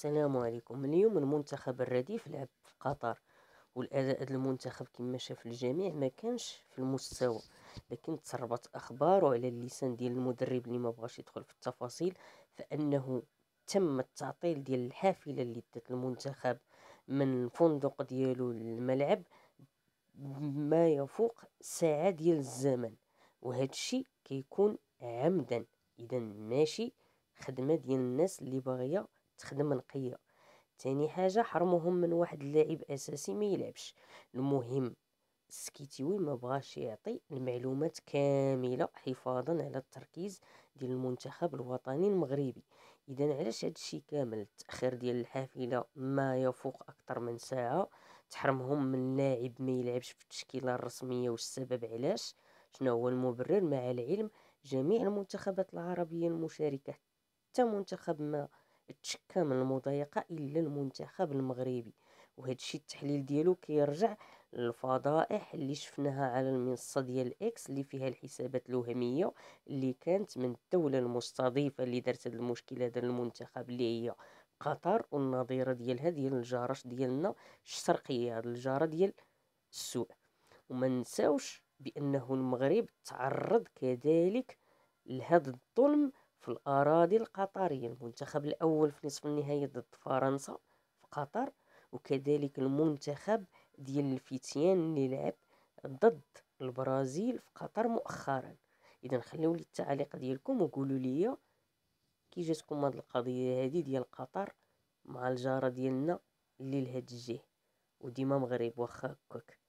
السلام عليكم. اليوم المنتخب الرديف لعب في قطر، والاداء ديال المنتخب كما شاف الجميع ما كانش في المستوى، لكن تسربت اخبار على اللسان ديال المدرب اللي ما بغاش يدخل في التفاصيل، فانه تم التعطيل ديال الحافله اللي دات المنتخب من الفندق ديالو للملعب ما يفوق ساعة ديال الزمن، وهذا الشيء كيكون عمدا. اذا ماشي خدمة ديال الناس اللي باغية تخدم نقية. تاني حاجة حرموهم من واحد اللاعب اساسي ما يلعبش. المهم السكيتيوي ما بغاش يعطي المعلومات كاملة حفاظا على التركيز ديال المنتخب الوطني المغربي. اذا علاش هادشي كامل؟ التاخير ديال الحافلة ما يفوق اكثر من ساعة، تحرمهم من لاعب ما يلعبش في التشكيلة الرسمية. واش السبب؟ علاش؟ شنو هو المبرر؟ مع العلم جميع المنتخبات العربية المشاركة حتى منتخب ما تشكى من المضايقة إلا المنتخب المغربي. وهذا الشيء التحليل ديالو كيرجع للفضائح اللي شفناها على المنصة ديال اكس اللي فيها الحسابات الوهمية اللي كانت من الدولة المستضيفة اللي دارت هذا المشكل هذا المنتخب اللي هي قطر، والنظيرة ديالها ديال الجارش ديالنا الشرقية، هاد الجارة ديال السوء. وما نساوش بأنه المغرب تعرض كذلك لهذا الظلم في الأراضي القطرية. المنتخب الأول في نصف النهائي ضد فرنسا في قطر، وكذلك المنتخب ديال الفتيان اللي لعب ضد البرازيل في قطر مؤخرا. إذا خليو لي التعليق ديالكم وقولوا لي كي جاتكم هاد القضية هادي ديال قطر مع الجارة ديالنا اللي لهاد الجهة، وديما مغرب واخا هكاك.